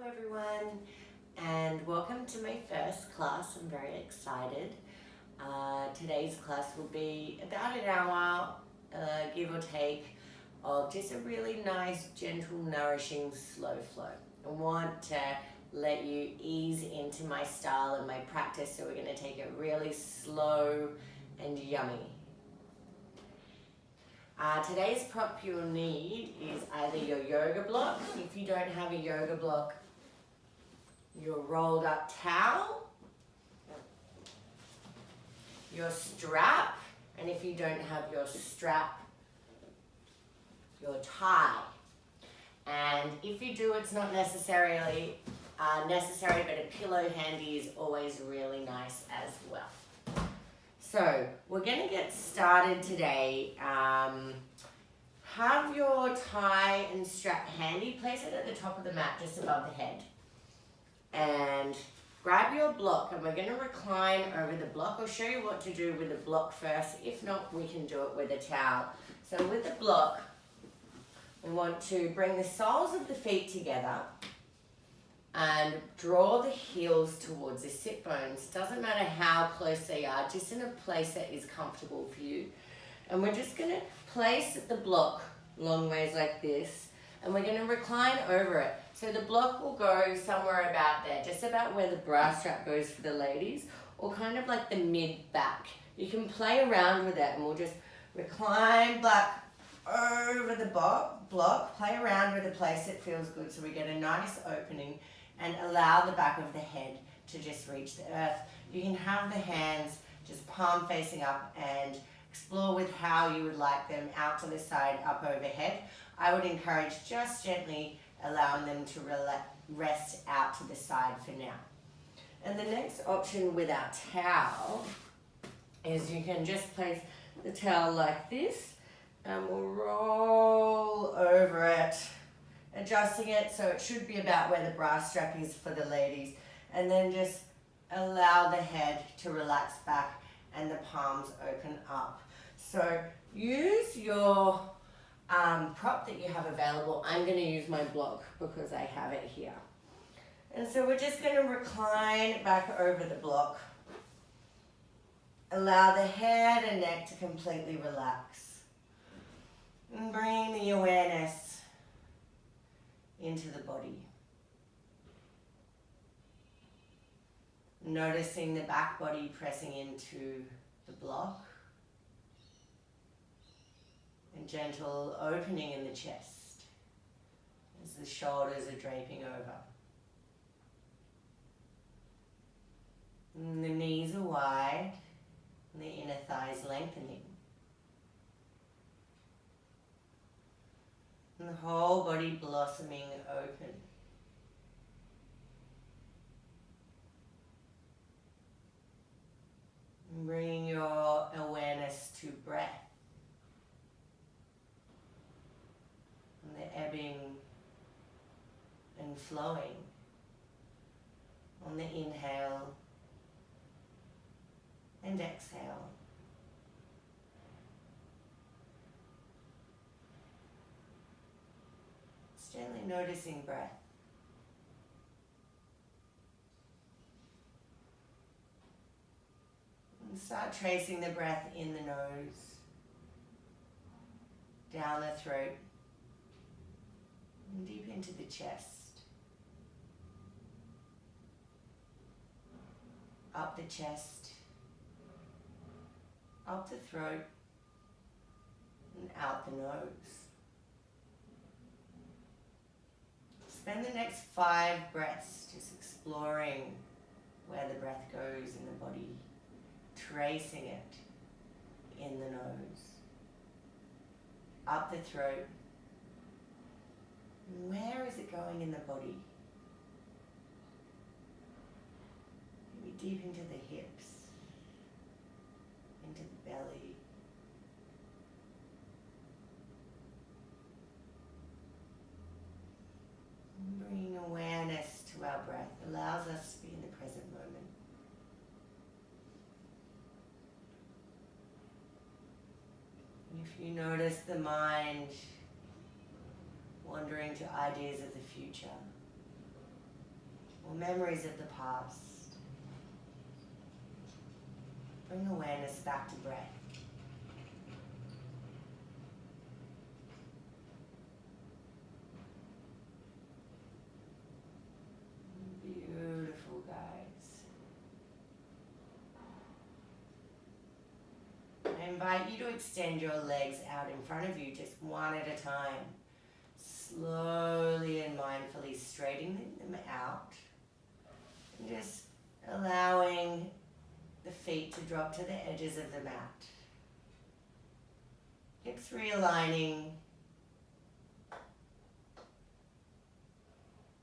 everyone, and welcome to my first class. I'm very excited. Today's class will be about an hour, give or take, of just a really nice, gentle, nourishing, slow flow. I want to let you ease into my style and my practice, so we're going to take it really slow and yummy. Today's prop you'll need is either your yoga block. If you don't have a yoga block, your rolled up towel, your strap, and if you don't have your strap, your tie. And if you do, it's not necessarily necessary, but a pillow handy is always really nice as well. So we're going to get started today. Have your tie and strap handy. Place it at the top of the mat just above the head. And grab your block, and we're going to recline over the block. I'll show you what to do with the block first. If not, we can do it with a towel. So with the block, we want to bring the soles of the feet together and draw the heels towards the sit bones. Doesn't matter how close they are, just in a place that is comfortable for you. And we're just going to place the block long ways like this, and we're going to recline over it. So the block will go somewhere about there, just about where the bra strap goes for the ladies, or kind of like the mid-back. You can play around with it, and we'll just recline back over the block, play around with a place that feels good so we get a nice opening, and allow the back of the head to just reach the earth. You can have the hands just palm facing up and explore with how you would like them, out to the side, up overhead. I would encourage just gently allowing them to rest out to the side for now. And the next option with our towel is you can just place the towel like this, and we'll roll over it, adjusting it so it should be about where the bra strap is for the ladies, and then just allow the head to relax back and the palms open up. So use your prop that you have available. I'm going to use my block because I have it here. And so we're just going to recline back over the block. Allow the head and neck to completely relax. And bring the awareness into the body. Noticing the back body pressing into the block. And gentle opening in the chest as the shoulders are draping over. And the knees are wide and the inner thighs lengthening. And the whole body blossoming open. And bringing your awareness to breath. And the ebbing and flowing on the inhale and exhale. Just gently noticing breath. And start tracing the breath in the nose, down the throat, and deep into the chest, up the chest, up the throat, and out the nose. Spend the next 5 breaths just exploring where the breath goes in the body, tracing it in the nose, up the throat. Where is it going in the body? Maybe deep into the hips, into the belly. And bringing awareness to our breath allows us to be in the present moment. And if you notice the mind wandering to ideas of the future, or memories of the past. Bring awareness back to breath. Beautiful, guys. I invite you to extend your legs out in front of you, just one at a time. Slowly and mindfully straightening them out. And just allowing the feet to drop to the edges of the mat. Hips realigning.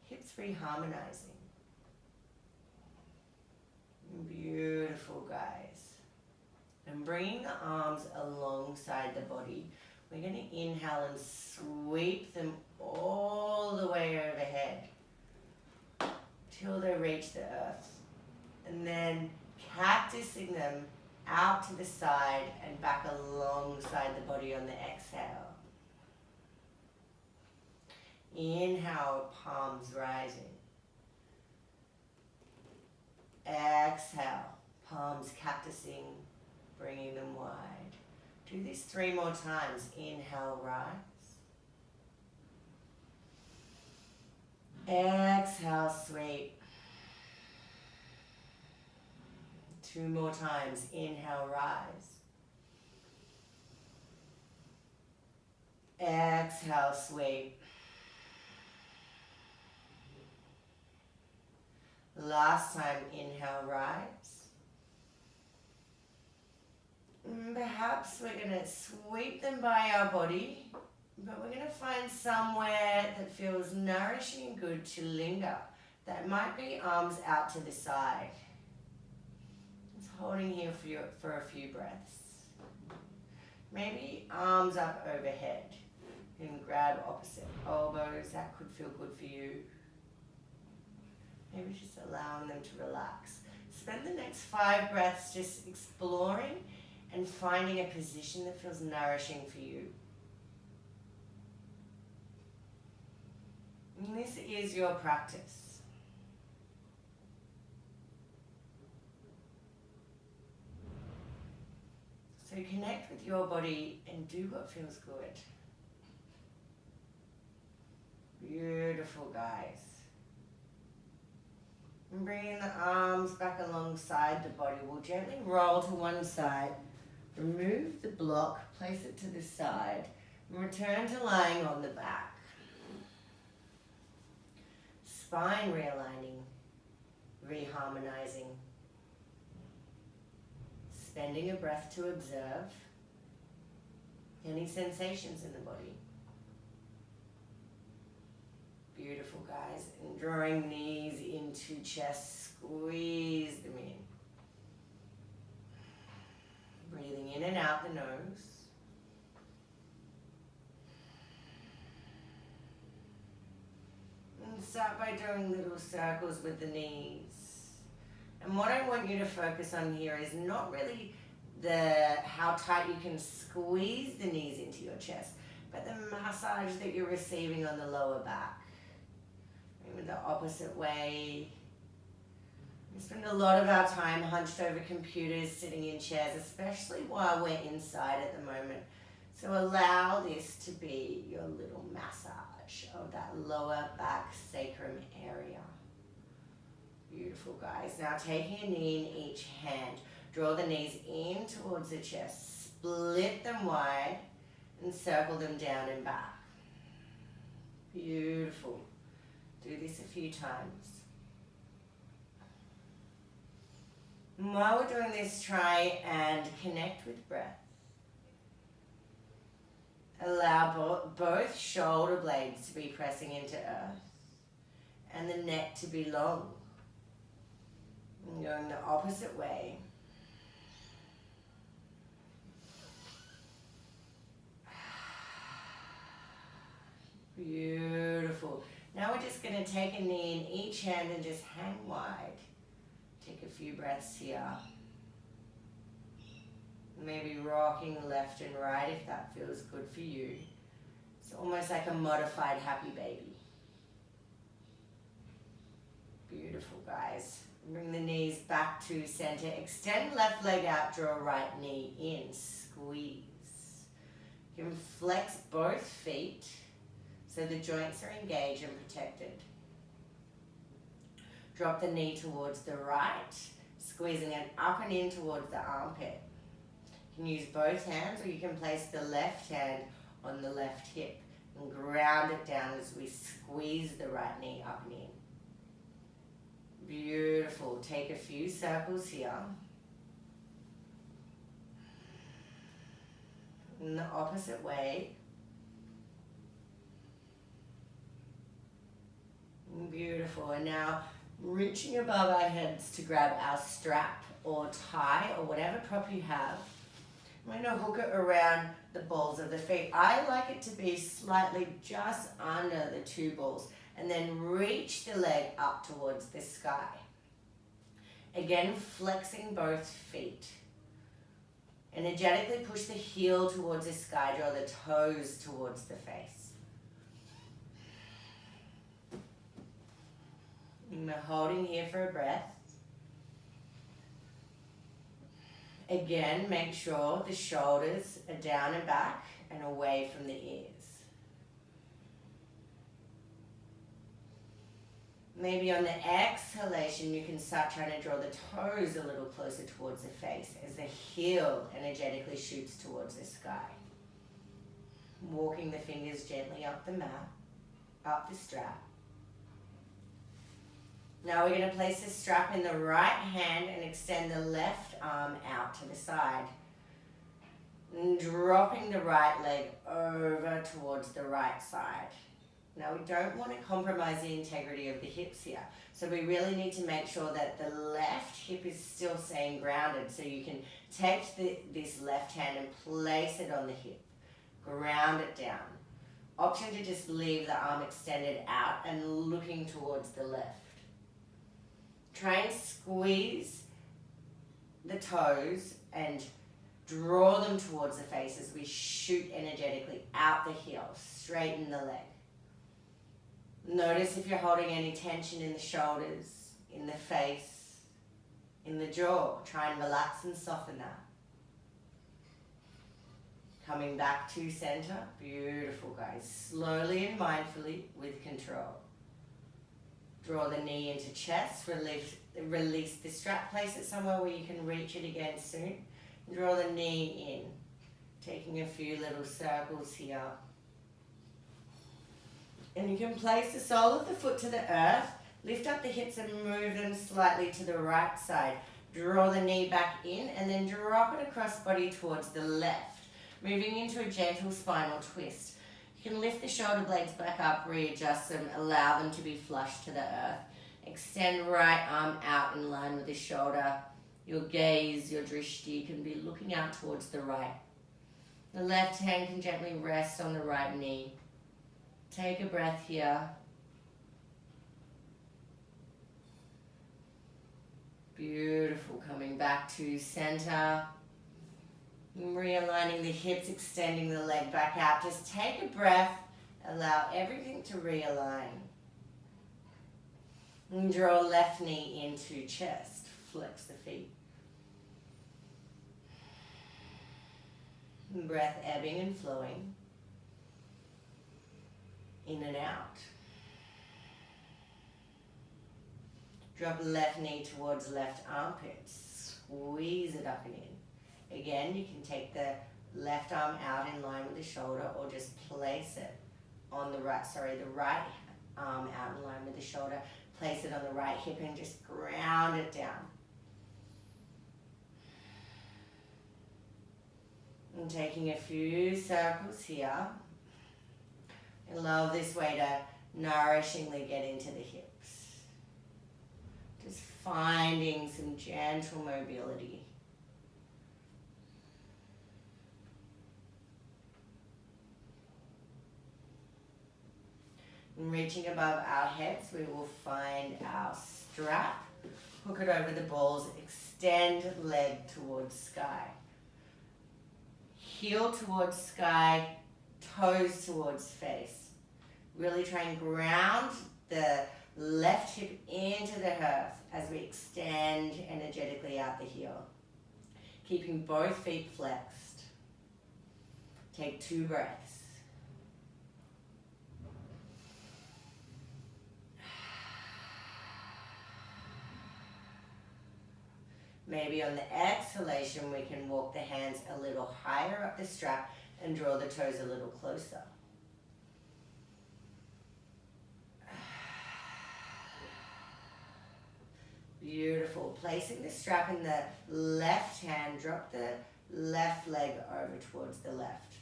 Hips reharmonizing. Beautiful, guys. And bringing the arms alongside the body. We're going to inhale and sweep them all the way overhead till they reach the earth. And then cactusing them out to the side and back alongside the body on the exhale. Inhale, palms rising. Exhale, palms cactusing, bringing them wide. Do this 3 more times. Inhale, rise. Exhale, sweep. 2 more times. Inhale, rise. Exhale, sweep. Last time, inhale, rise. And perhaps we're going to sweep them by our body, but we're going to find somewhere that feels nourishing and good to linger. That might be arms out to the side. Just holding here for a few breaths. Maybe arms up overhead. You can grab opposite elbows. That could feel good for you. Maybe just allowing them to relax. Spend the next 5 breaths just exploring and finding a position that feels nourishing for you. And this is your practice. So connect with your body and do what feels good. Beautiful, guys. And bringing the arms back alongside the body. We'll gently roll to one side. Remove the block, place it to the side, and return to lying on the back. Spine realigning, reharmonizing. Spending a breath to observe any sensations in the body. Beautiful, guys. And drawing knees into chest, squeeze them in. Breathing in and out the nose. And start by doing little circles with the knees. And what I want you to focus on here is not really how tight you can squeeze the knees into your chest, but the massage that you're receiving on the lower back. Maybe the opposite way. We spend a lot of our time hunched over computers, sitting in chairs, especially while we're inside at the moment. So allow this to be your little massage of that lower back sacrum area. Beautiful, guys. Now taking a knee in each hand, draw the knees in towards the chest, split them wide, and circle them down and back. Beautiful. Do this a few times. And while we're doing this, try and connect with breath. Allow both shoulder blades to be pressing into earth and the neck to be long. And going the opposite way. Beautiful. Now we're just going to take a knee in each hand and just hang wide. Take a few breaths here. Maybe rocking left and right if that feels good for you. It's almost like a modified happy baby. Beautiful. Beautiful, guys. Bring the knees back to center. Extend left leg out, draw right knee in. Squeeze. You can flex both feet so the joints are engaged and protected. Drop the knee towards the right, squeezing it up and in towards the armpit. You can use both hands, or you can place the left hand on the left hip and ground it down as we squeeze the right knee up and in. Beautiful. Take a few circles here. In the opposite way. Beautiful. And now reaching above our heads to grab our strap or tie or whatever prop you have. I'm going to hook it around the balls of the feet. I like it to be slightly just under the two balls, and then reach the leg up towards the sky. Again, flexing both feet. Energetically push the heel towards the sky, draw the toes towards the face. And we're holding here for a breath. Again, make sure the shoulders are down and back and away from the ears. Maybe on the exhalation, you can start trying to draw the toes a little closer towards the face as the heel energetically shoots towards the sky. Walking the fingers gently up the mat, up the strap. Now we're going to place the strap in the right hand and extend the left arm out to the side. And dropping the right leg over towards the right side. Now we don't want to compromise the integrity of the hips here. So we really need to make sure that the left hip is still staying grounded. So you can take this left hand and place it on the hip. Ground it down. Option to just leave the arm extended out and looking towards the left. Try and squeeze the toes and draw them towards the face as we shoot energetically out the heel. Straighten the leg. Notice if you're holding any tension in the shoulders, in the face, in the jaw. Try and relax and soften that. Coming back to center. Beautiful, guys. Slowly and mindfully with control. Draw the knee into chest. Release the strap. Place it somewhere where you can reach it again soon. Draw the knee in. Taking a few little circles here. And you can place the sole of the foot to the earth, lift up the hips and move them slightly to the right side. Draw the knee back in and then drop it across body towards the left, moving into a gentle spinal twist. You can lift the shoulder blades back up, readjust them, allow them to be flush to the earth. Extend right arm out in line with the shoulder. Your gaze, your drishti can be looking out towards the right. The left hand can gently rest on the right knee. Take a breath here. Beautiful. Coming back to center. Realigning the hips, extending the leg back out. Just take a breath. Allow everything to realign. And draw left knee into chest. Flex the feet. And breath ebbing and flowing. In and out. Drop left knee towards left armpit. Squeeze it up and in. Again, you can take the left arm out in line with the shoulder or just place it on the right arm out in line with the shoulder. Place it on the right hip and just ground it down. And taking a few circles here. I love this way to nourishingly get into the hips. Just finding some gentle mobility. And reaching above our heads, we will find our strap. Hook it over the balls, extend leg towards sky. Heel towards sky, toes towards face. Really try and ground the left hip into the earth as we extend energetically out the heel. Keeping both feet flexed. Take 2 breaths. Maybe on the exhalation, we can walk the hands a little higher up the strap and draw the toes a little closer. Beautiful. Placing the strap in the left hand, drop the left leg over towards the left.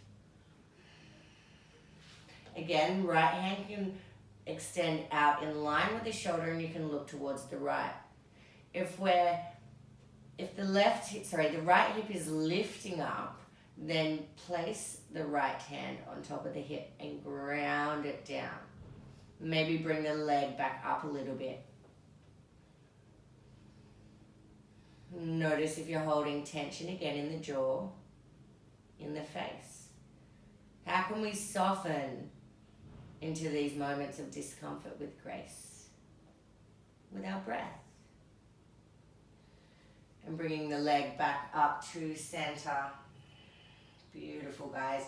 Again, right hand can extend out in line with the shoulder and you can look towards the right. If the right hip is lifting up, then place the right hand on top of the hip and ground it down. Maybe bring the leg back up a little bit. Notice if you're holding tension again in the jaw, in the face. How can we soften into these moments of discomfort with grace? With our breath. And bringing the leg back up to center. Beautiful, guys.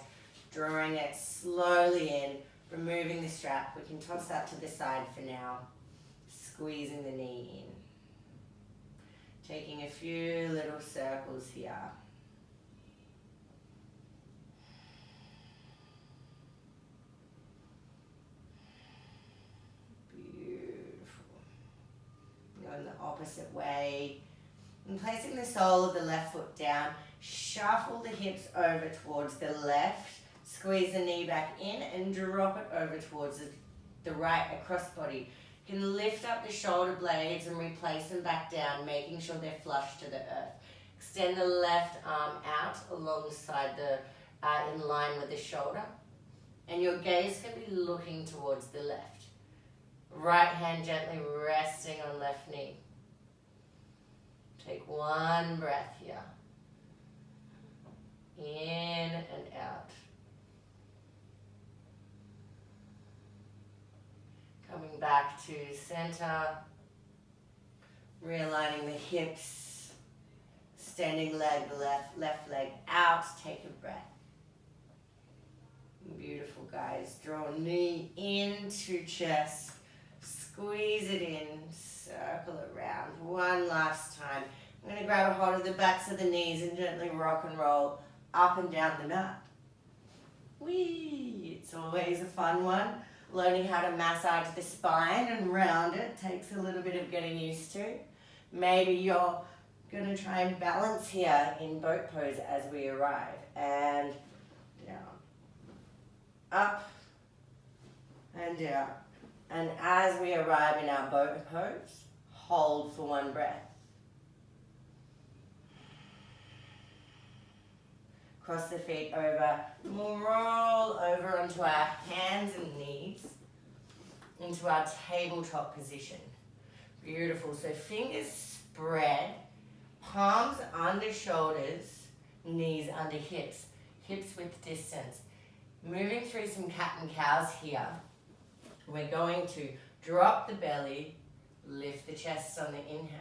Drawing it slowly in, removing the strap. We can toss that to the side for now. Squeezing the knee in. Taking a few little circles here. Beautiful. Going the opposite way. And placing the sole of the left foot down, shuffle the hips over towards the left, squeeze the knee back in and drop it over towards the right across body. You can lift up the shoulder blades and replace them back down, making sure they're flush to the earth. Extend the left arm out alongside in line with the shoulder. And your gaze can be looking towards the left. Right hand gently resting on left knee. Take 1 breath here. In and out. Coming back to center. Realigning the hips. Extending leg left leg out. Take a breath. Beautiful, guys. Draw knee into chest. Squeeze it in. Circle it around. One last time. I'm going to grab a hold of the backs of the knees and gently rock and roll up and down the mat. Whee! It's always a fun one. Learning how to massage the spine and round it takes a little bit of getting used to. Maybe you're going to try and balance here in boat pose as we arrive. And down. Up and down. And as we arrive in our boat pose, hold for 1 breath. Cross the feet over, roll over onto our hands and knees, into our tabletop position. Beautiful. So fingers spread, palms under shoulders, knees under hips, hips width distance. Moving through some cat and cows here. We're going to drop the belly, lift the chest on the inhale.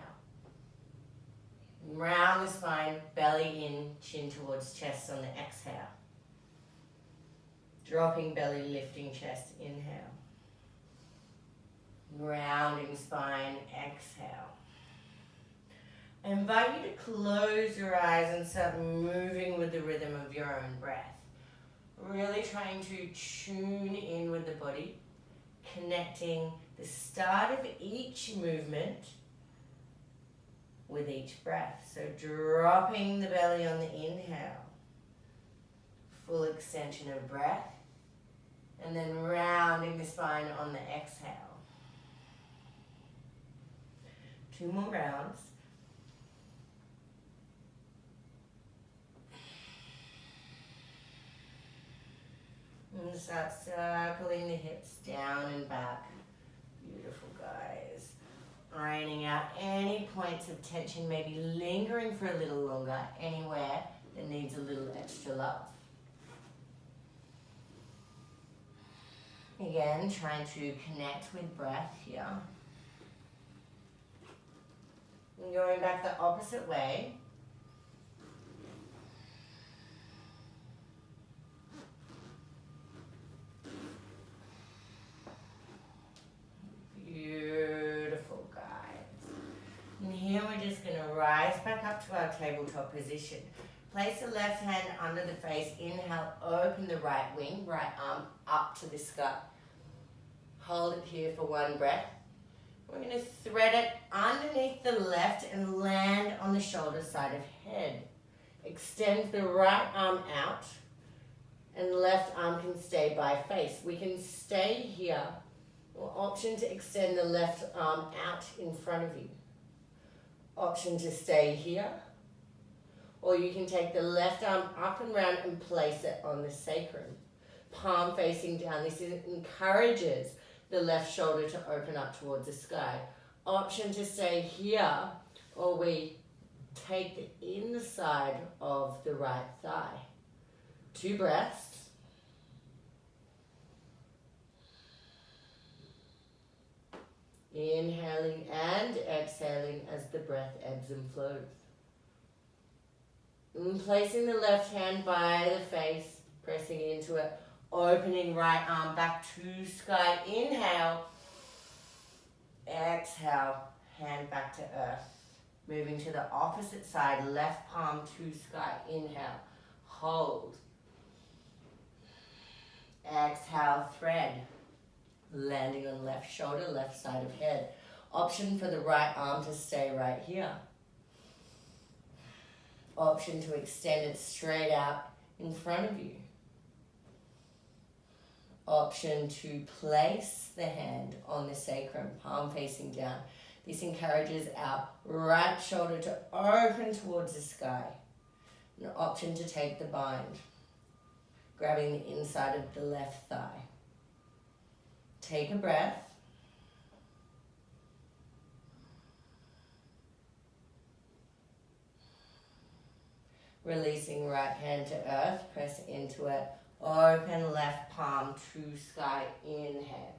Round the spine, belly in, chin towards chest on the exhale. Dropping belly, lifting chest, inhale. Rounding spine, exhale. I invite you to close your eyes and start moving with the rhythm of your own breath. Really trying to tune in with the body, connecting the start of each movement with each breath. So dropping the belly on the inhale, full extension of breath, and then rounding the spine on the exhale. 2 more rounds. And start circling the hips down and back. Beautiful, guys. Ironing out any points of tension, maybe lingering for a little longer, anywhere that needs a little extra love. Again, trying to connect with breath here. And going back the opposite way. Beautiful, guys. And here we're just going to rise back up to our tabletop position. Place the left hand under the face. Inhale, open the right wing, right arm up to the sky. Hold it here for one breath. We're going to thread it underneath the left and land on the shoulder side of head. Extend the right arm out and left arm can stay by face. We can stay here, or option to extend the left arm out in front of you. Option to stay here, or you can take the left arm up and round and place it on the sacrum. Palm facing down. This encourages the left shoulder to open up towards the sky. Option to stay here, or we take the inside of the right thigh. 2 breaths. Inhaling and exhaling as the breath ebbs and flows. And placing the left hand by the face, pressing into it. Opening right arm back to sky. Inhale. Exhale. Hand back to earth. Moving to the opposite side. Left palm to sky. Inhale. Hold. Exhale. Thread. Landing on left shoulder, left side of head. Option for the right arm to stay right here. Option to extend it straight out in front of you. Option to place the hand on the sacrum, palm facing down. This encourages our right shoulder to open towards the sky. An option to take the bind, grabbing the inside of the left thigh. Take a breath. Releasing right hand to earth, press into it. Open left palm to sky. Inhale.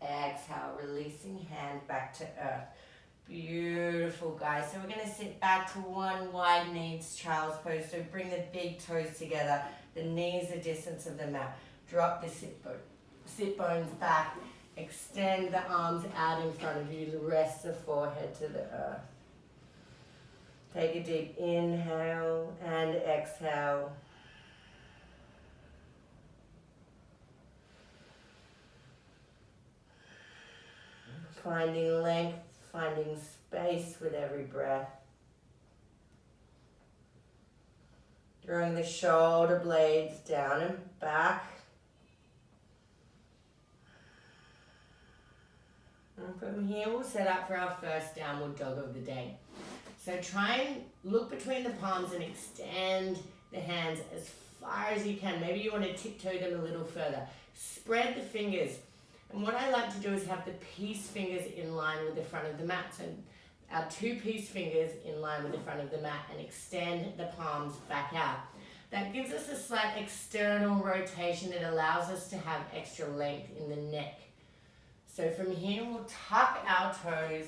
Exhale, releasing hand back to earth. Beautiful, guys. So we're going to sit back to one wide knees child's pose. So bring the big toes together. The knees the distance of the mat. Drop the sit bones back. Extend the arms out in front of you. Rest the forehead to the earth. Take a deep inhale and exhale. Finding length, finding space with every breath. Drawing the shoulder blades down and back. And from here we'll set up for our first downward dog of the day. So try and look between the palms and extend the hands as far as you can. Maybe you want to tiptoe them a little further. Spread the fingers. And what I like to do is have the peace fingers in line with the front of the mat. So our 2 peace fingers in line with the front of the mat and extend the palms back out. That gives us a slight external rotation that allows us to have extra length in the neck. So from here we'll tuck our toes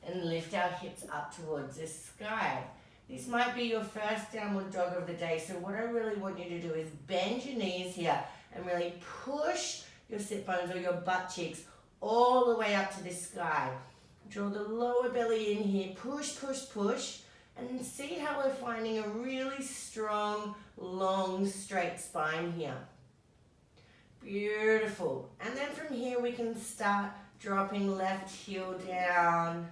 and lift our hips up towards the sky. This might be your first downward dog of the day. So what I really want you to do is bend your knees here and really push your sit bones or your butt cheeks all the way up to the sky. Draw the lower belly in here, push, push, push, and see how we're finding a really strong, long, straight spine here. Beautiful. And then from here we can start dropping left heel down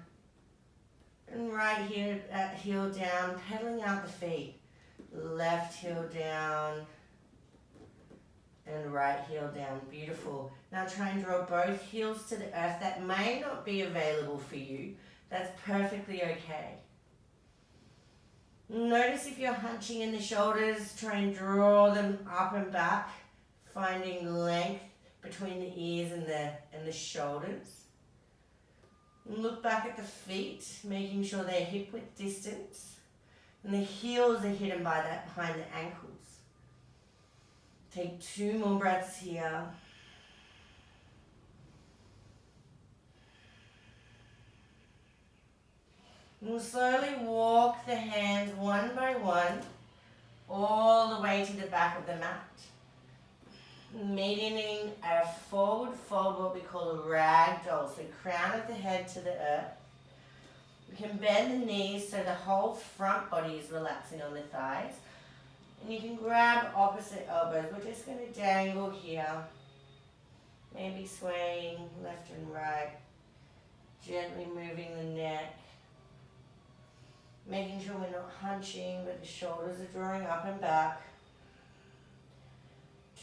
and right heel down, pedaling out the feet. Left heel down and right heel down. Beautiful. Now try and draw both heels to the earth. That may not be available for you. That's perfectly okay. Notice if you're hunching in the shoulders, try and draw them up and back, finding length between the ears and the shoulders. And look back at the feet, making sure they're hip width distance. And the heels are hidden behind the ankles. Take 2 more breaths here. We'll slowly walk the hands one by one all the way to the back of the mat. Meeting a forward fold, what we call a ragdoll. So crown of the head to the earth. We can bend the knees so the whole front body is relaxing on the thighs. And you can grab opposite elbows. We're just going to dangle here. Maybe swaying left and right. Gently moving the neck. Making sure we're not hunching, but the shoulders are drawing up and back.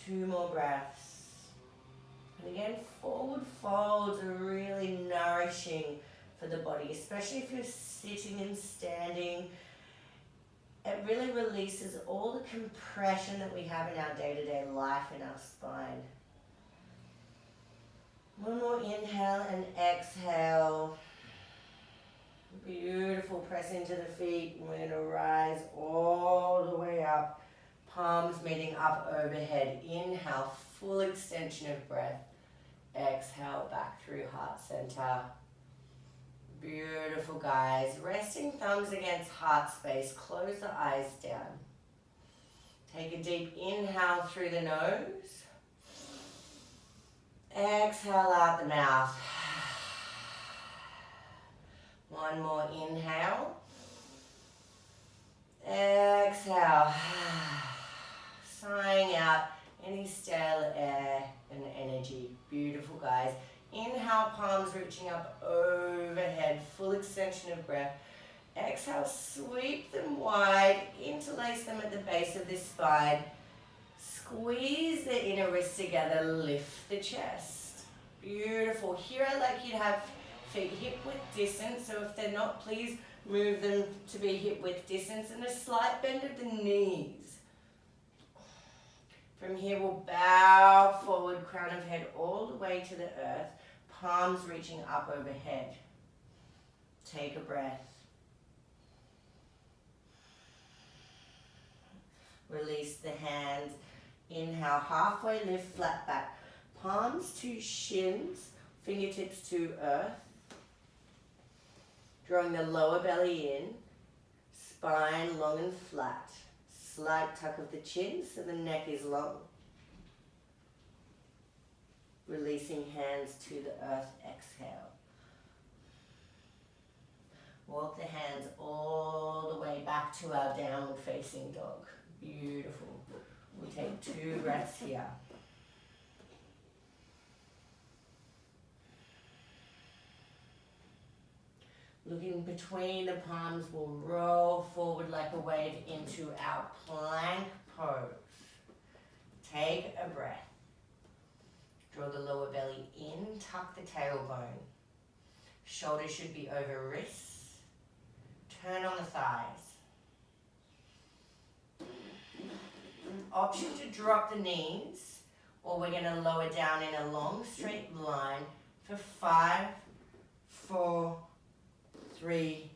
2 more breaths. And again, forward folds are really nourishing for the body, especially if you're sitting and standing. It really releases all the compression that we have in our day-to-day life in our spine. One more inhale and exhale. Beautiful, press into the feet, and we're going to rise all the way up, palms meeting up overhead. Inhale, full extension of breath. Exhale, back through heart center. Beautiful, guys. Resting thumbs against heart space, close the eyes down. Take a deep inhale through the nose. Exhale out the mouth. One more inhale. Exhale. Sighing out any stale air and energy. Beautiful, guys. Inhale, palms reaching up overhead. Full extension of breath. Exhale, sweep them wide. Interlace them at the base of the spine. Squeeze the inner wrists together. Lift the chest. Beautiful. Here I like you to have feet hip width distance, so if they're not, please move them to be hip width distance, and a slight bend of the knees. From here we'll bow forward, crown of head all the way to the earth, palms reaching up overhead. Take a breath. Release the hands. Inhale, halfway lift, flat back. Palms to shins, fingertips to earth. Drawing the lower belly in, spine long and flat. Slight tuck of the chin so the neck is long. Releasing hands to the earth, exhale. Walk the hands all the way back to our downward facing dog. Beautiful. We'll take 2 breaths here. Looking between the palms, we'll roll forward like a wave into our plank pose. Take a breath. Draw the lower belly in, tuck the tailbone. Shoulders should be over wrists. Turn on the thighs. Option to drop the knees, or we're going to lower down in a long straight line for 5, 4, 3,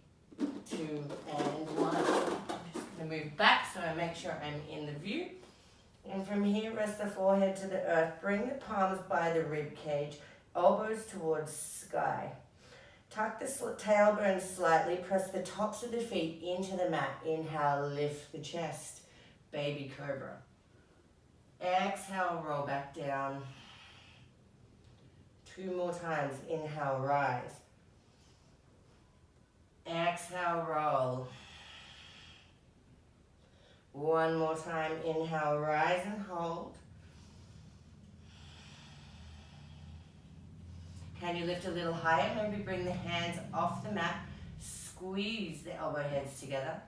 2, and 1. I'm just going to move back so I make sure I'm in the view. And from here, rest the forehead to the earth. Bring the palms by the rib cage, elbows towards sky. Tuck the tailbone slightly. Press the tops of the feet into the mat. Inhale, lift the chest. Baby cobra. Exhale, roll back down. 2 more times. Inhale, rise. Exhale, roll. 1 more time. Inhale, rise and hold. Can you lift a little higher? Maybe bring the hands off the mat. Squeeze the elbow heads together.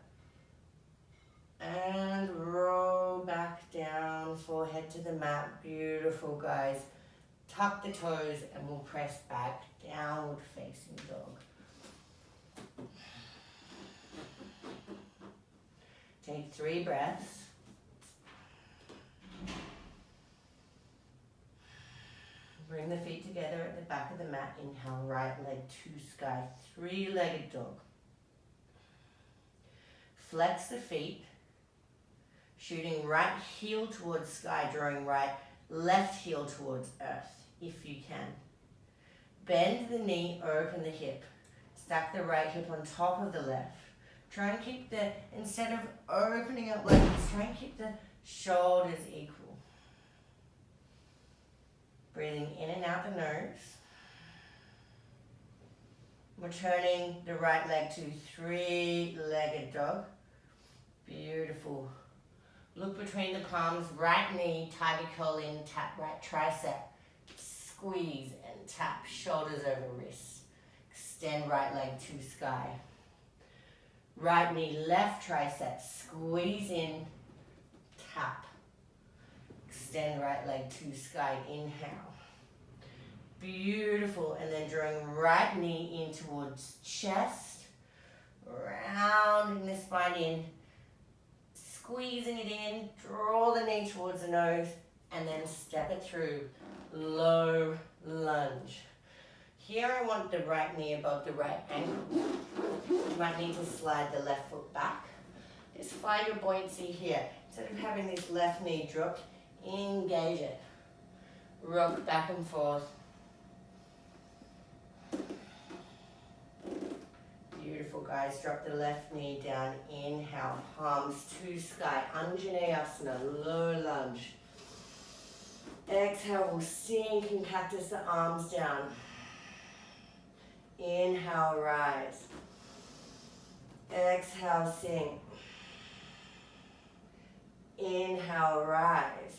And roll back down, forehead to the mat. Beautiful, guys. Tuck the toes and we'll press back, downward facing dog. Take 3 breaths. Bring the feet together at the back of the mat. Inhale, right leg to sky. 3-legged dog. Flex the feet. Shooting right heel towards sky, drawing right, left heel towards earth, if you can. Bend the knee, open the hip. Stack the right hip on top of the left. Try and keep the, instead of opening up like this, try and keep the shoulders equal. Breathing in and out the nose. We're turning the right leg to three-legged dog. Beautiful. Look between the palms, right knee, tiger curl in, tap right tricep. Squeeze and tap, shoulders over wrist. Extend right leg to sky. Right knee, left tricep, squeeze in, tap. Extend right leg to sky, inhale. Beautiful, and then drawing right knee in towards chest, rounding the spine in, squeezing it in, draw the knee towards the nose, and then step it through, low lunge. Here I want the right knee above the right ankle. You might need to slide the left foot back. Just find your buoyancy here. Instead of having this left knee dropped, engage it. Rock back and forth. Beautiful, guys. Drop the left knee down. Inhale, palms to sky. Anjaneyasana, low lunge. Exhale, we'll sink and cactus the arms down. Inhale, rise. Exhale, sink. Inhale, rise.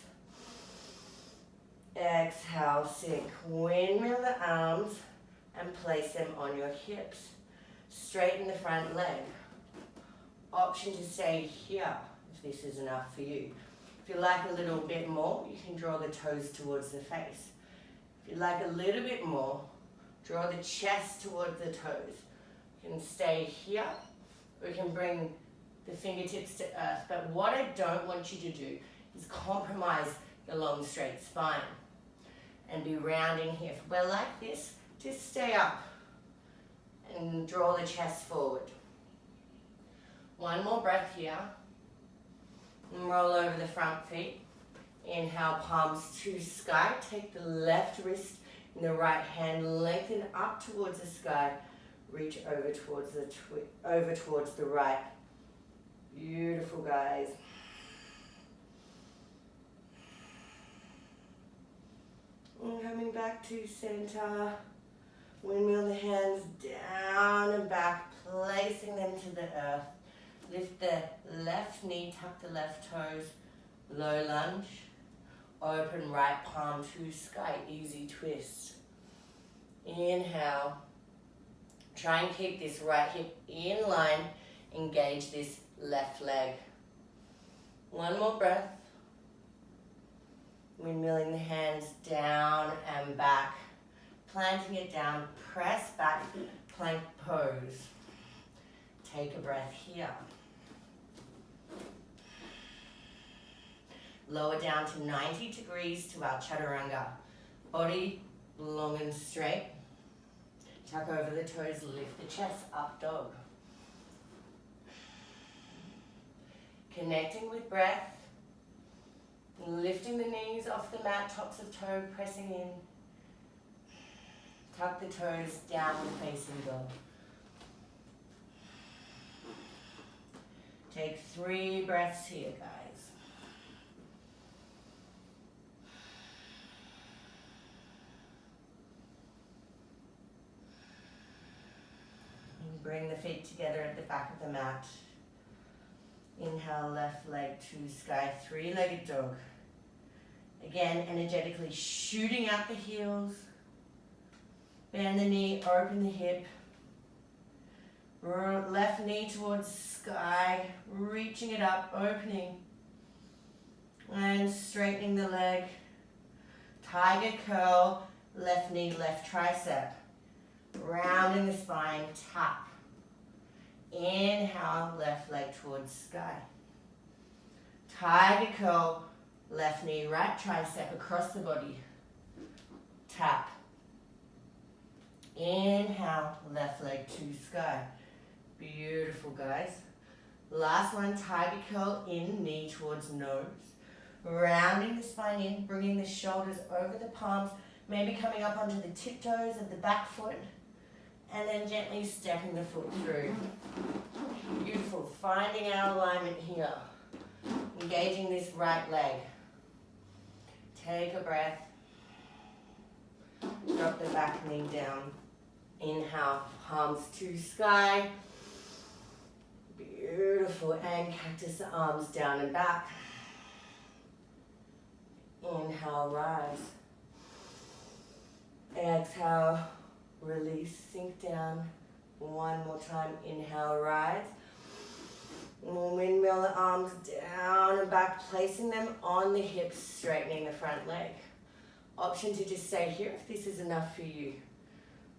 Exhale, sink. Windmill the arms and place them on your hips. Straighten the front leg. Option to stay here if this is enough for you. If you like a little bit more, you can draw the toes towards the face. If you like a little bit more, draw the chest towards the toes. You can stay here, or you can bring the fingertips to earth. But what I don't want you to do is compromise the long straight spine and be rounding here. If we're like this, just stay up and draw the chest forward. One more breath here. And roll over the front feet. Inhale, palms to sky. Take the left wrist in the right hand, lengthen up towards the sky. Reach over towards the right. Beautiful, guys. And coming back to center. Windmill the hands down and back, placing them to the earth. Lift the left knee, tuck the left toes, low lunge. Open right palm to sky, easy twist. Inhale. Try and keep this right hip in line. Engage this left leg. One more breath. Windmilling the hands down and back. Planting it down, press back, plank pose. Take a breath here. Lower down to 90 degrees to our chaturanga. Body long and straight. Tuck over the toes, lift the chest, up dog. Connecting with breath. Lifting the knees off the mat, tops of toe pressing in. Tuck the toes, downward facing dog. Take 3 breaths here, guys. And bring the feet together at the back of the mat. Inhale, left leg to sky, 3-legged dog. Again, energetically shooting out the heels. Bend the knee, open the hip. Left knee towards sky, reaching it up, opening. And straightening the leg. Tiger curl, left knee, left tricep. Rounding the spine, tap. Inhale, left leg towards sky. Tiger curl, left knee, right tricep across the body. Tap. Inhale, left leg to sky. Beautiful, guys. Last one, tiger curl in, knee towards nose. Rounding the spine in, bringing the shoulders over the palms, maybe coming up onto the tiptoes of the back foot. And then gently stepping the foot through. Beautiful. Finding our alignment here. Engaging this right leg. Take a breath. Drop the back knee down. Inhale, palms to sky. Beautiful. And cactus the arms down and back. Inhale, rise. Exhale, release, sink down. One more time. Inhale, rise. Windmill the arms down and back, placing them on the hips, straightening the front leg. Option to just stay here if this is enough for you.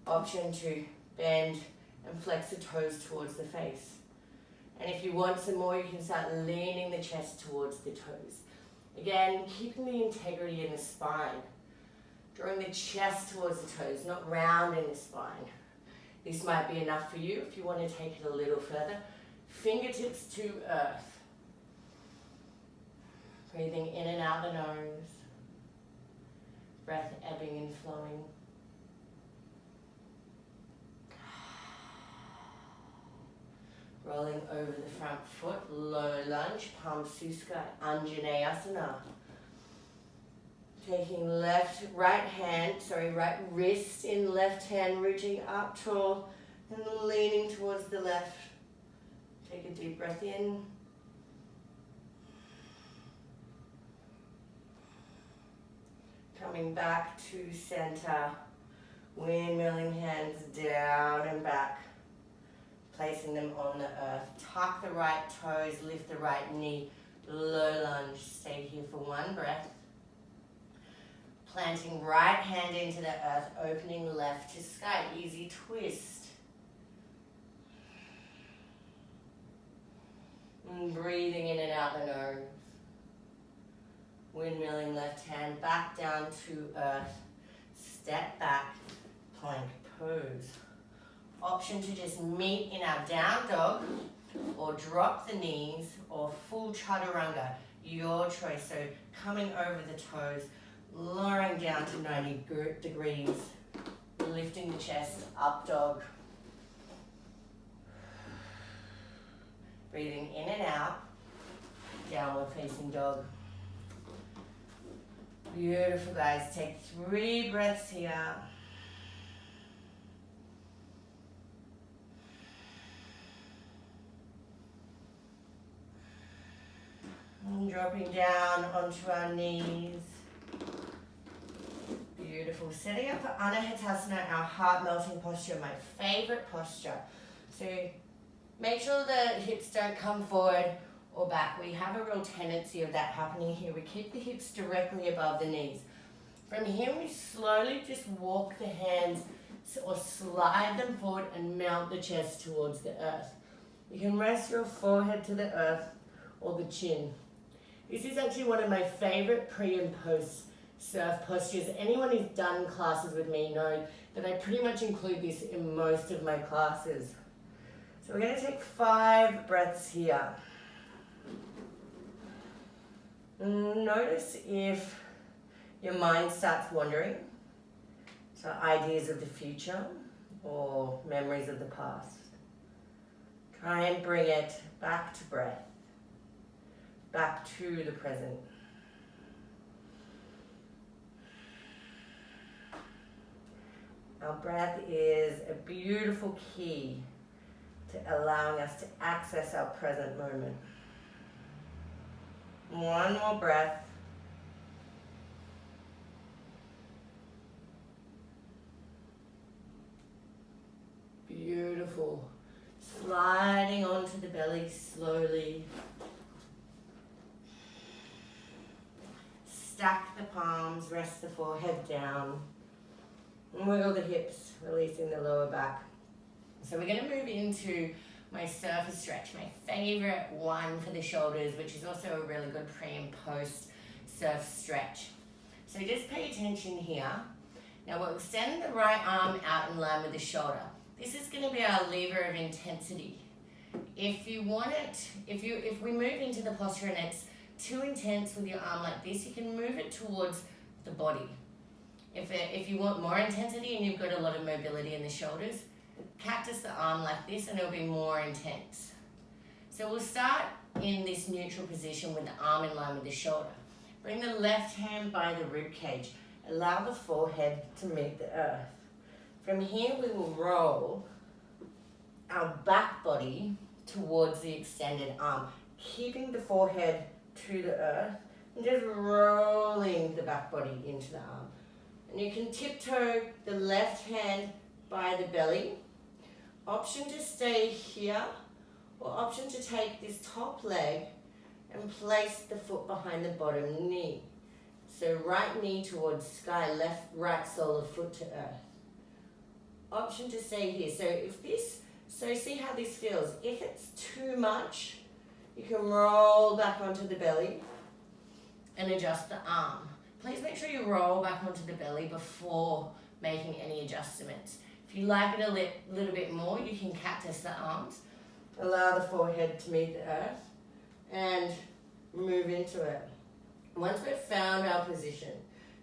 Option to bend and flex the toes towards the face. And if you want some more, you can start leaning the chest towards the toes. Again, keeping the integrity in the spine. Drawing the chest towards the toes, not rounding the spine. This might be enough for you if you want to take it a little further. Fingertips to earth. Breathing in and out the nose. Breath ebbing and flowing. Rolling over the front foot, low lunge, palms to sky, Anjaneyasana. Taking right wrist in left hand, reaching up tall and leaning towards the left. Take a deep breath in. Coming back to center, windmilling hands down and back. Placing them on the earth. Tuck the right toes, lift the right knee, low lunge. Stay here for one breath. Planting right hand into the earth, opening left to sky. Easy twist. And breathing in and out the nose. Windmilling left hand back down to earth. Step back, plank pose. Option to just meet in our down dog or drop the knees or full chaturanga, your choice. So coming over the toes, lowering down to 90 degrees, lifting the chest, up dog. Breathing in and out, downward facing dog. Beautiful, guys. Take 3 breaths here. And dropping down onto our knees. Beautiful. Setting up for Anahatasana, our heart melting posture, my favorite posture. So make sure the hips don't come forward or back. We have a real tendency of that happening here. We keep the hips directly above the knees. From here, we slowly just walk the hands or slide them forward and mount the chest towards the earth. You can rest your forehead to the earth or the chin. This is actually one of my favorite pre and post surf postures. Anyone who's done classes with me knows that I pretty much include this in most of my classes. So we're going to take 5 breaths here. Notice if your mind starts wandering, so ideas of the future or memories of the past. Try and bring it back to breath, back to the present. Our breath is a beautiful key to allowing us to access our present moment. One more breath. Beautiful. Sliding onto the belly slowly. Stack the palms, rest the forehead down. Wiggle the hips, releasing the lower back. So we're going to move into my surfer stretch, my favorite one for the shoulders, which is also a really good pre and post surf stretch. So just pay attention here. Now we'll extend the right arm out in line with the shoulder. This is going to be our lever of intensity. If you want it, if we move into the posture and it's too intense with your arm like this, you can move it towards the body. If you want more intensity and you've got a lot of mobility in the shoulders, cactus the arm like this and it'll be more intense. So we'll start in this neutral position with the arm in line with the shoulder. Bring the left hand by the rib cage. Allow the forehead to meet the earth. From here we will roll our back body towards the extended arm, keeping the forehead to the earth and just rolling the back body into the arm. And you can tiptoe the left hand by the belly. Option to stay here, or option to take this top leg and place the foot behind the bottom knee. So right knee towards sky, right sole of foot to earth. Option to stay here. So see how this feels. If it's too much, you can roll back onto the belly and adjust the arm. Please make sure you roll back onto the belly before making any adjustments. If you like it a little bit more, you can cactus the arms. Allow the forehead to meet the earth and move into it. Once we've found our position,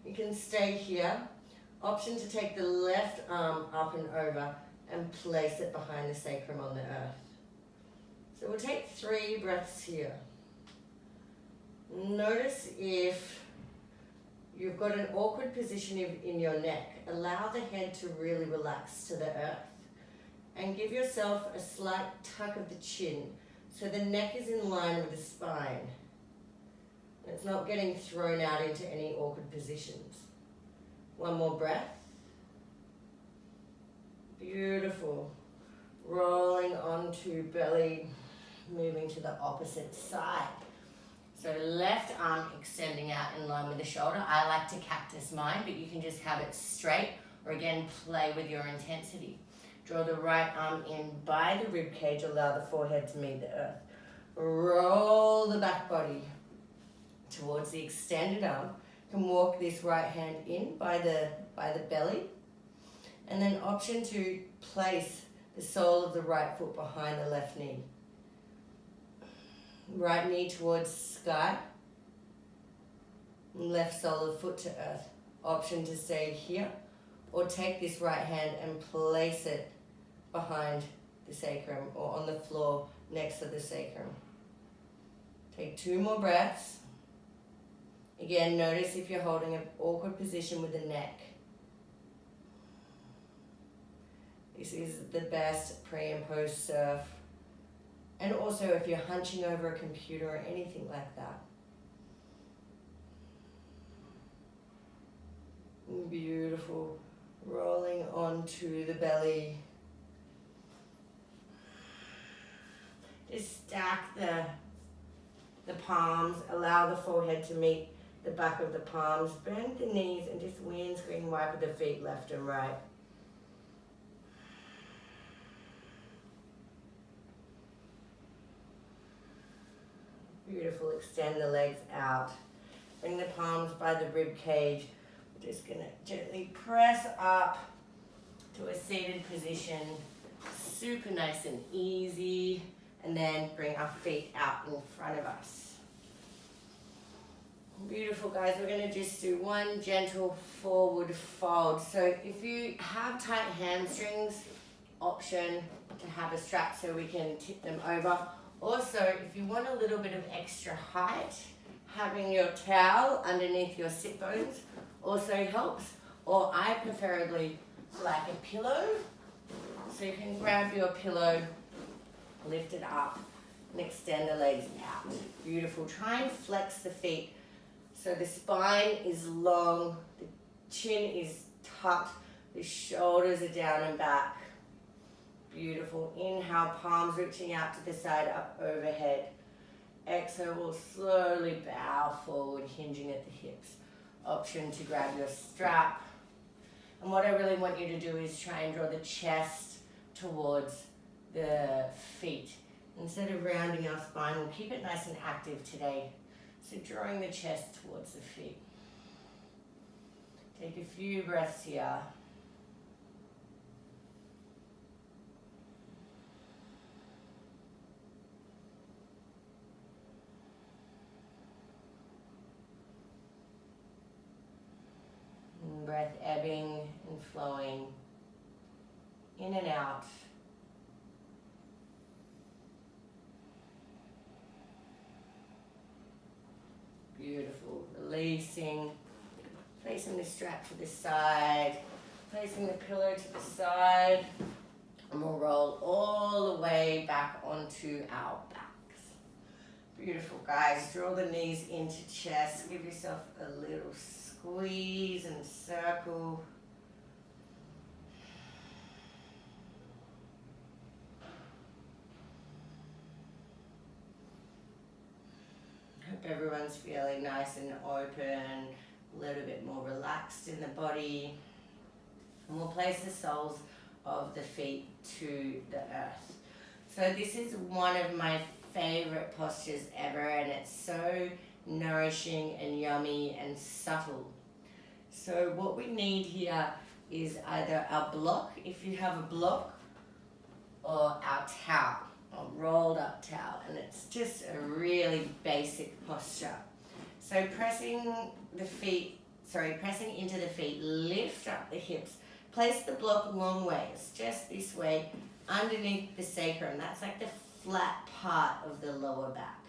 you can stay here. Option to take the left arm up and over and place it behind the sacrum on the earth. So we'll take 3 breaths here. Notice if you've got an awkward position in your neck. Allow the head to really relax to the earth and give yourself a slight tuck of the chin so the neck is in line with the spine. It's not getting thrown out into any awkward positions. One more breath. Beautiful. Rolling onto belly, moving to the opposite side. So left arm extending out in line with the shoulder. I like to cactus mine, but you can just have it straight or again, play with your intensity. Draw the right arm in by the rib cage, allow the forehead to meet the earth. Roll the back body towards the extended arm. You can walk this right hand in by the belly. And then option to place the sole of the right foot behind the left knee. Right knee towards sky. Left sole of foot to earth. Option to stay here. Or take this right hand and place it behind the sacrum or on the floor next to the sacrum. Take 2 more breaths. Again, notice if you're holding an awkward position with the neck. This is the best pre and post surf. And also if you're hunching over a computer or anything like that. Beautiful. Rolling onto the belly. Just stack the palms. Allow the forehead to meet the back of the palms. Bend the knees and just windscreen wipe the feet left and right. Beautiful. Extend the legs out. Bring the palms by the rib cage. We're just going to gently press up to a seated position. Super nice and easy. And then bring our feet out in front of us. Beautiful, guys. We're going to just do one gentle forward fold. So if you have tight hamstrings, option to have a strap so we can tip them over. Also, if you want a little bit of extra height, having your towel underneath your sit bones also helps. Or I preferably like a pillow. So you can grab your pillow, lift it up, and extend the legs out. Beautiful. Try and flex the feet so the spine is long, the chin is tucked, the shoulders are down and back. Beautiful. Inhale, palms reaching out to the side, up overhead. Exhale, we'll slowly bow forward, hinging at the hips. Option to grab your strap. And what I really want you to do is try and draw the chest towards the feet. Instead of rounding our spine, we'll keep it nice and active today. So drawing the chest towards the feet. Take a few breaths here. And breath ebbing and flowing in and out. Beautiful. Releasing, placing the strap to the side, placing the pillow to the side, and we'll roll all the way back onto our backs. Beautiful, guys. Draw the knees into chest. Give yourself a little squeeze and circle. Hope everyone's feeling nice and open, a little bit more relaxed in the body. And we'll place the soles of the feet to the earth. So this is one of my favorite postures ever, and it's so nourishing and yummy and subtle. So what we need here is either our block, if you have a block, or our towel, or rolled up towel, and it's just a really basic posture. So pressing into the feet, lift up the hips, place the block long ways, just this way, underneath the sacrum. That's like the flat part of the lower back.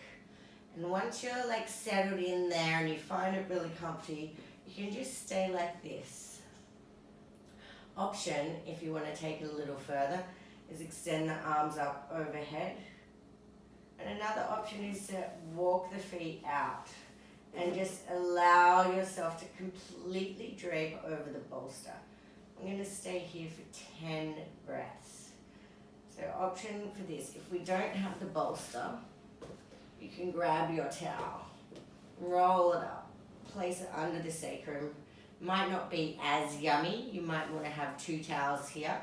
And once you're like settled in there and you find it really comfy, you can just stay like this. Option, if you want to take it a little further, is extend the arms up overhead. And another option is to walk the feet out and just allow yourself to completely drape over the bolster. I'm going to stay here for 10 breaths. So option for this, if we don't have the bolster, you can grab your towel, roll it up, place it under the sacrum. Might not be as yummy. You might want to have 2 towels here.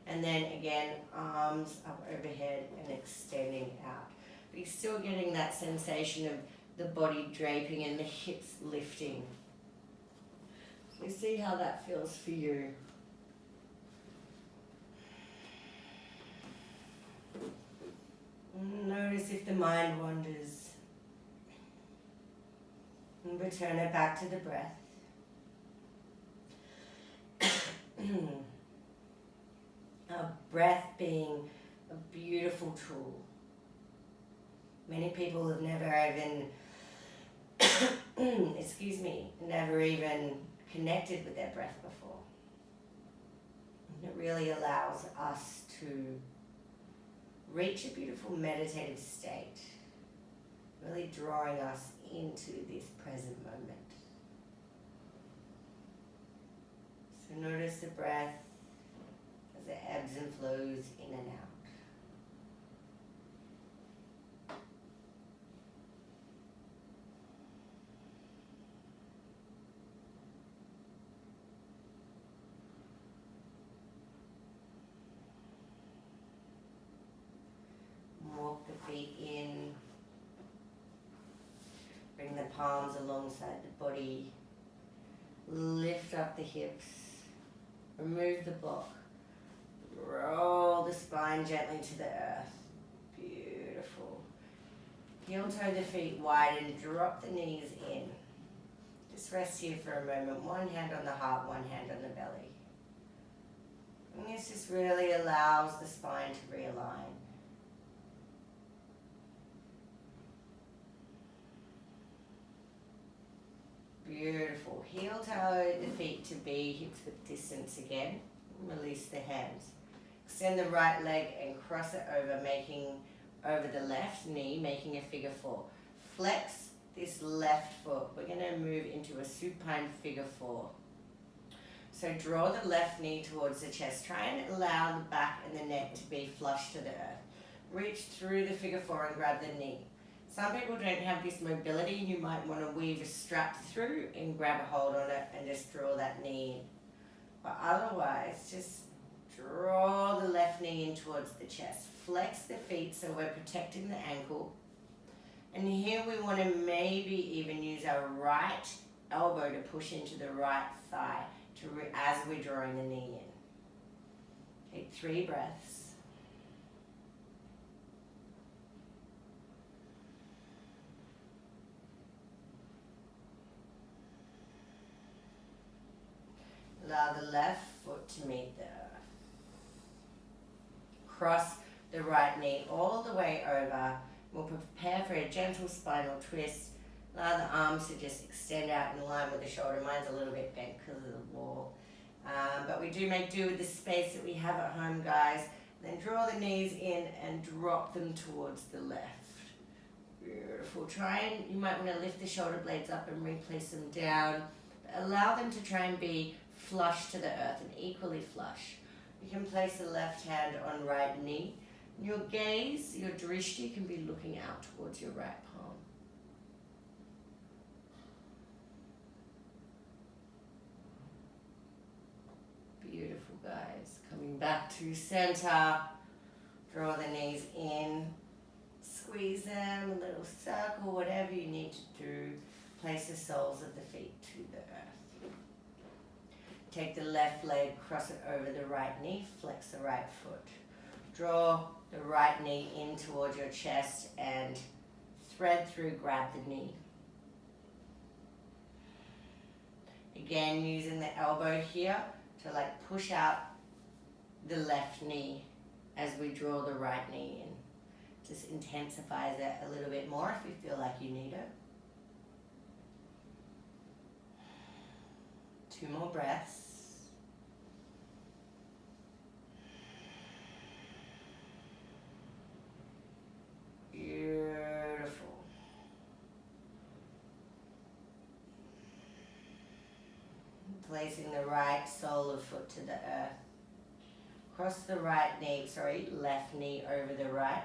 And then again, arms up overhead and extending out. But you're still getting that sensation of the body draping and the hips lifting. So see how that feels for you. Notice if the mind wanders. And return it back to the breath. Our breath being a beautiful tool. Many people have never even, never even connected with their breath before. And it really allows us to reach a beautiful meditative state, really drawing us into this present moment. So notice the breath as it ebbs and flows in and out. Walk the feet in. Bring the palms alongside the body. Lift up the hips. Remove the block. Roll the spine gently to the earth. Beautiful. Heel toe the feet wide and drop the knees in. Just rest here for a moment. One hand on the heart, one hand on the belly. And this just really allows the spine to realign. Beautiful. Heel toe the feet to be hips width distance again. Release the hands. Extend the right leg and cross it over, making over the left knee, making a figure 4. Flex this left foot. We're going to move into a supine figure 4. So draw the left knee towards the chest. Try and allow the back and the neck to be flush to the earth. Reach through the figure 4 and grab the knee. Some people don't have this mobility. You might want to weave a strap through and grab a hold on it and just draw that knee in. But otherwise, just draw the left knee in towards the chest. Flex the feet so we're protecting the ankle. And here we want to maybe even use our right elbow to push into the right thigh as we're drawing the knee in. Take 3 breaths. Allow the left foot to meet the earth. cross the right knee all the way over. We'll prepare for a gentle spinal twist. Allow the arms to just extend out in line with the shoulder. Mine's a little bit bent because of the wall. But we do make do with the space that we have at home, guys. Then draw the knees in and drop them towards the left. Beautiful. You might want to lift the shoulder blades up and replace them down. Allow them to try and be flush to the earth and equally flush. You can place the left hand on right knee. Your gaze, your drishti, can be looking out towards your right palm. Beautiful, guys. Coming back to center. Draw the knees in. Squeeze them, a little circle, whatever you need to do. Place the soles of the feet to the earth. Take the left leg, cross it over the right knee, flex the right foot. Draw the right knee in towards your chest and thread through, grab the knee. Again, using the elbow here to push out the left knee as we draw the right knee in. Just intensifies it a little bit more if you feel like you need it. 2 more breaths. Beautiful. Placing the right sole of foot to the earth. Cross the left knee over the right.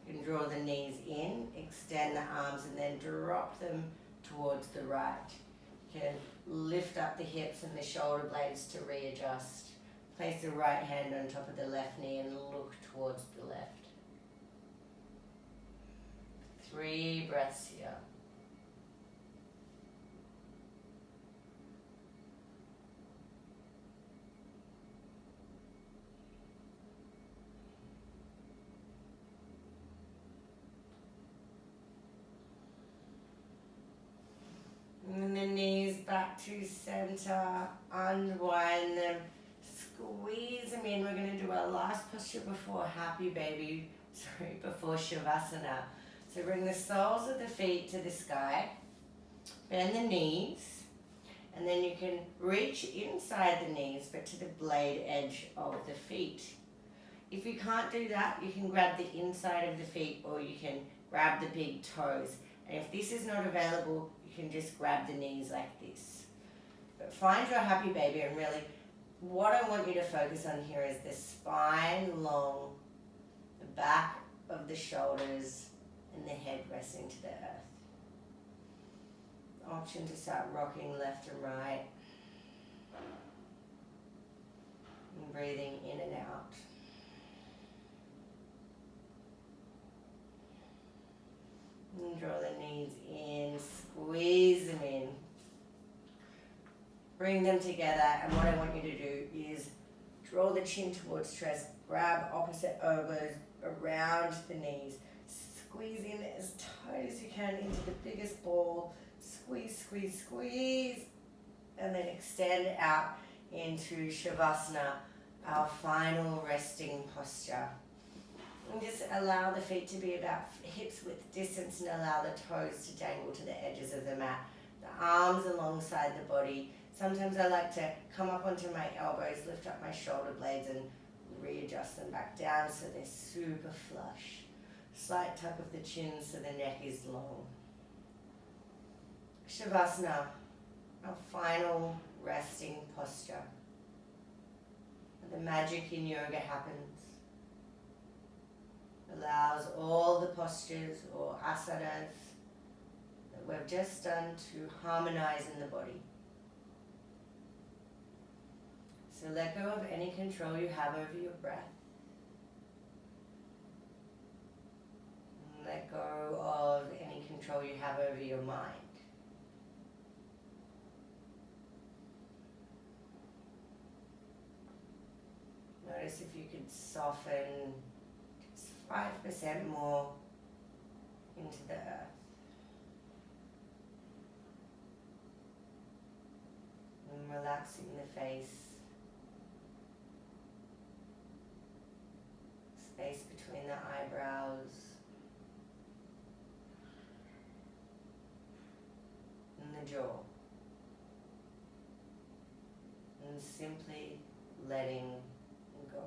You can draw the knees in, extend the arms, and then drop them towards the right. You can lift up the hips and the shoulder blades to readjust. Place the right hand on top of the left knee and look towards the left. 3 breaths here. And the knees back to center, unwind them, squeeze them in. We're going to do our last posture before before Shavasana. So bring the soles of the feet to the sky, bend the knees, and then you can reach inside the knees but to the blade edge of the feet. If you can't do that, you can grab the inside of the feet or you can grab the big toes. And if this is not available, you can just grab the knees like this. But find your happy baby, and really what I want you to focus on here is the spine long, the back of the shoulders, and the head resting to the earth. Option to start rocking left and right. And breathing in and out. And draw the knees in, squeeze them in. Bring them together, and what I want you to do is draw the chin towards chest, grab opposite elbows around the knees, squeeze in as tight as you can into the biggest ball, squeeze, squeeze, squeeze, and then extend out into Shavasana, our final resting posture. And just allow the feet to be about hips width distance and allow the toes to dangle to the edges of the mat. The arms alongside the body. Sometimes I like to come up onto my elbows, lift up my shoulder blades and readjust them back down so they're super flush. Slight tuck of the chin so the neck is long. Shavasana, our final resting posture. The magic in yoga happens. Allows all the postures or asanas that we've just done to harmonize in the body. So let go of any control you have over your breath. And let go of any control you have over your mind. Notice if you could soften just 5% more into the earth. And relaxing the face. space between the eyebrows and the jaw. And simply letting go.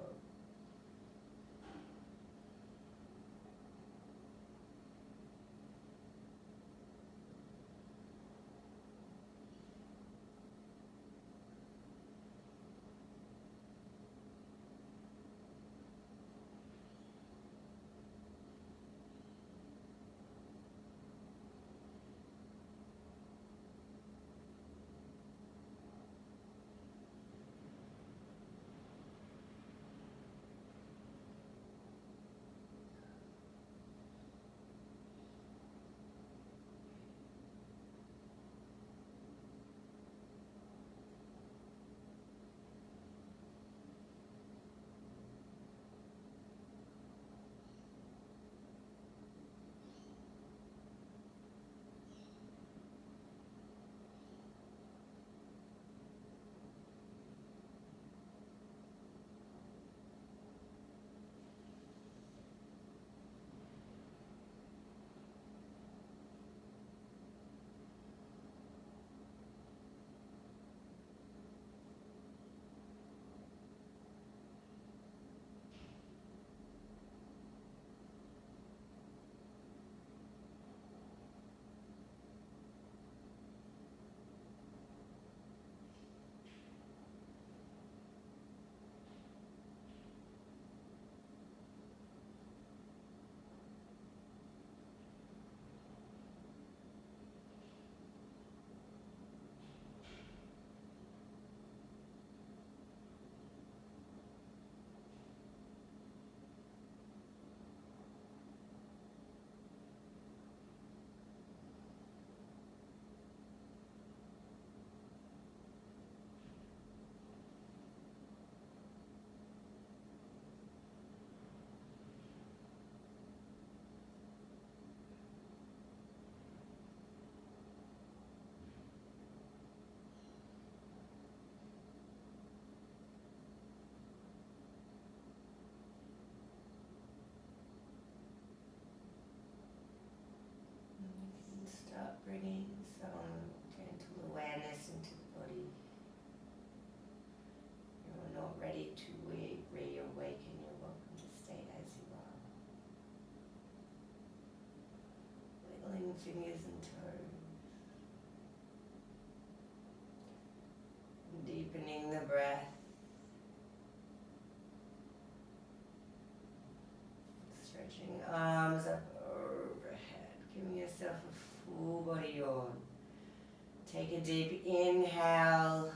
Start bringing some gentle awareness into the body. You're not ready to reawaken. You're welcome to stay as you are. Wiggling fingers and toes. Deepening the breath. Stretching arms up overhead. Giving yourself a full body yawn. Take a deep inhale.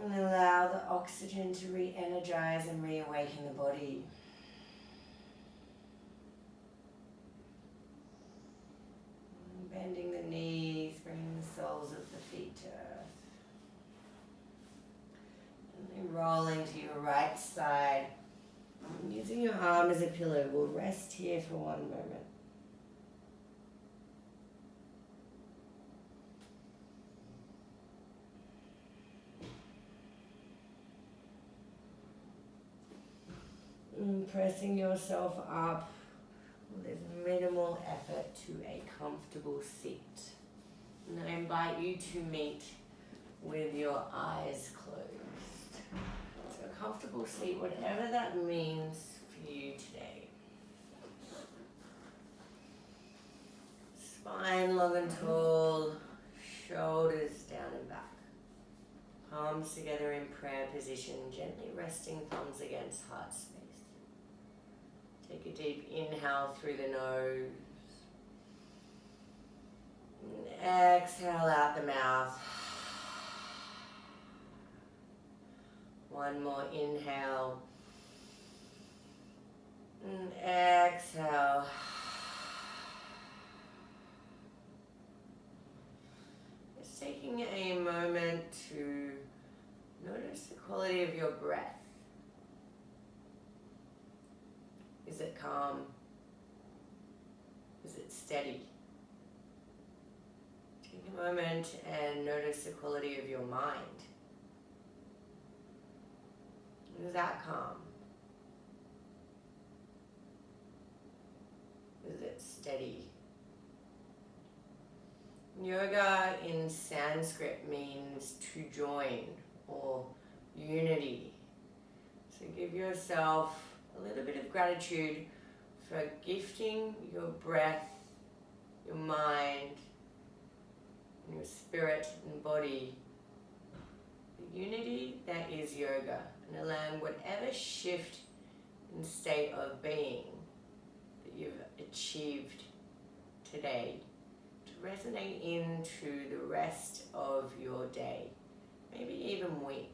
And allow the oxygen to re-energize and reawaken the body. Bending the knees, bringing the soles of the feet to earth. And then rolling to your right side. Using your arm as a pillow, we'll rest here for one moment. And pressing yourself up with minimal effort to a comfortable seat. And I invite you to meet with your eyes closed. So a comfortable seat, whatever that means for you today. Spine long and tall, shoulders down and back. Palms together in prayer position, gently resting thumbs against heart space. Take a deep inhale through the nose. And exhale out the mouth. One more inhale. And exhale. Just taking a moment to notice the quality of your breath. Is it calm? Is it steady? Take a moment and notice the quality of your mind. Is that calm? that's steady. Yoga in Sanskrit means to join or unity. So give yourself a little bit of gratitude for gifting your breath, your mind, and your spirit and body the unity that is yoga, and allowing whatever shift in state of being that you've achieved today to resonate into the rest of your day, maybe even week.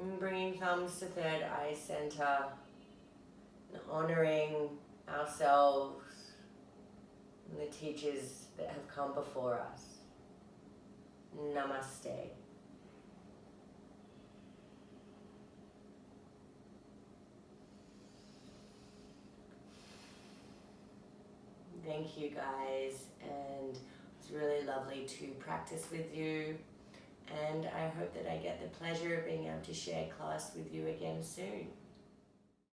And bringing thumbs to third eye center and honoring ourselves and the teachers that have come before us. Namaste. Thank you guys, and it's really lovely to practice with you, and I hope that I get the pleasure of being able to share class with you again soon.